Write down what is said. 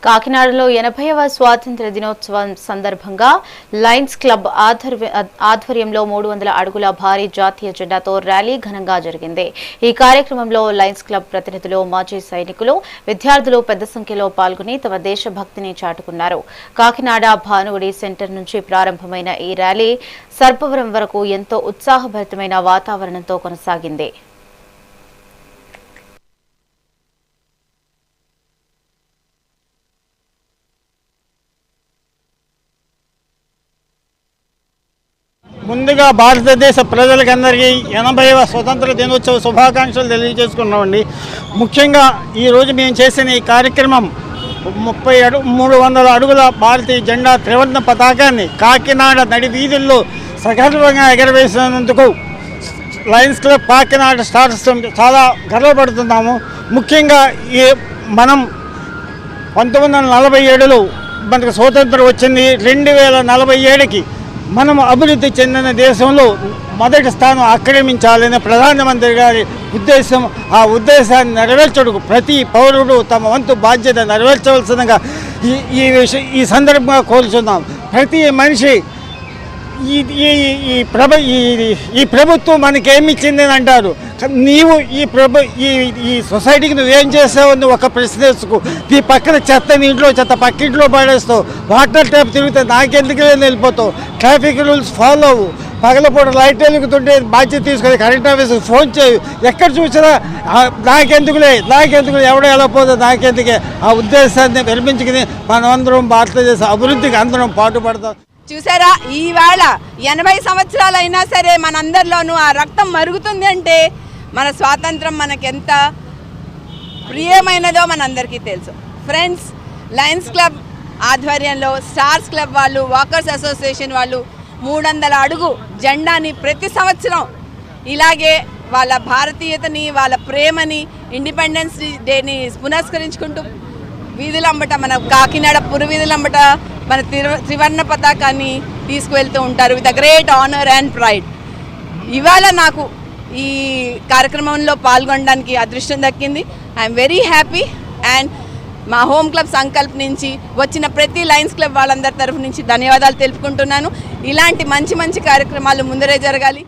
కాకినాడలో 80వ స్వాతంత్ర్య దినోత్సవం సందర్భంగా లయన్స్ క్లబ్ ఆధ్వర్యంలో 300 అడుగుల భారీ జాతీయ జెండాతో ర్యాలీ ఘనంగా జరిగింది. ఈ కార్యక్రమంలో లయన్స్ క్లబ్ ప్రతినిధులు, మాజీ సైనికులు, విద్యార్థులు పెద్ద సంఖ్యలో పాల్గొని తమ దేశభక్తిని చాటుకున్నారు. కాకినాడ భానుగుడి సెంటర్ నుంచి ప్రారంభమైన ఈ ర్యాలీ సర్పవరం వరకు ఎంతో ఉత్సాహభరితమైన వాతావరణంతో కొనసాగింది. ముందుగా భారతదేశ ప్రజలకందరికీ 80వ స్వతంత్ర దినోత్సవ శుభాకాంక్షలు తెలియజేసుకున్నామండి. ముఖ్యంగా ఈరోజు మేము చేసిన ఈ కార్యక్రమం 300 అడుగుల భారతీయ జెండా త్రివర్ణ పతాకాన్ని కాకినాడ నడి వీధుల్లో సగర్వంగా ఎగరవేసినందుకు లయన్స్ క్లబ్ కాకినాడ స్టార్స్ చాలా గర్వపడుతున్నాము. ముఖ్యంగా మనం 1947లో మనకు స్వాతంత్రం వచ్చింది. 2047కి మనం అభివృద్ధి చెందిన దేశంలో మొదటి స్థానం ఆక్రమించాలని ప్రధానమంత్రి గారి ఉద్దేశం. ఆ ఉద్దేశాన్ని నెరవేర్చడానికి ప్రతి పౌరుడు తమ వంతు బాధ్యత నెరవేర్చవలసిందిగా ఈ సందర్భంగా కోరుచున్నాం. ప్రతి మనిషి ఈ ప్రభుత్వం మనకేమిచ్చింది అని అంటారు. నీవు ఈ సొసైటీకి నువ్వేం చేసావు అని ఒక ప్రశ్న వేసుకో. ఈ పక్కన చెత్తని ఇంట్లో చెత్త పక్కింట్లో పడేస్తావు, వాటర్ ట్యాప్ తిరిగితే నాకెందుకు వెళ్ళిపోతావు, ట్రాఫిక్ రూల్స్ ఫాలో అవ్వు, పగలపూట లైట్ వెలుగుతుంటే బాధ్యత తీసుకొని కరెంట్ ఆఫీస్కి ఫోన్ చేయు. ఎక్కడ చూసినా నాకెందుకులే ఎవడో ఎలా పోతే నాకెందుకే ఆ ఉద్దేశాన్ని విరమించుకుని మనమందరం భారతదేశ అభివృద్ధికి అందరం పాటుపడతాం. చూసారా, ఈవేళ 80 సంవత్సరాలు అయినా సరే మనందరిలోనూ ఆ రక్తం మరుగుతుంది అంటే మన స్వాతంత్రం మనకెంత ప్రియమైనదో మనందరికీ తెలుసు. ఫ్రెండ్స్, లయన్స్ క్లబ్ ఆధ్వర్యంలో స్టార్స్ క్లబ్ వాళ్ళు, వాకర్స్ అసోసియేషన్ వాళ్ళు 300 అడుగు జెండాని ప్రతి సంవత్సరం ఇలాగే వాళ్ళ భారతీయతని, వాళ్ళ ప్రేమని, ఇండిపెండెన్స్ డేని పునస్కరించుకుంటూ వీధులంబట, మన కాకినాడ పురవీధులంబట మన త్రివర్ణ పతాకాన్ని తీసుకువెళ్తూ ఉంటారు with a great honour and pride. ఇవాళ నాకు ఈ కార్యక్రమంలో పాల్గొనడానికి అదృష్టం దక్కింది. I'm very happy. అండ్ మా హోమ్ క్లబ్ సంకల్ప్ నుంచి వచ్చిన ప్రతి లయన్స్ క్లబ్ వాళ్ళందరి తరఫు నుంచి ధన్యవాదాలు తెలుపుకుంటున్నాను. ఇలాంటి మంచి మంచి కార్యక్రమాలు ముందరే జరగాలి.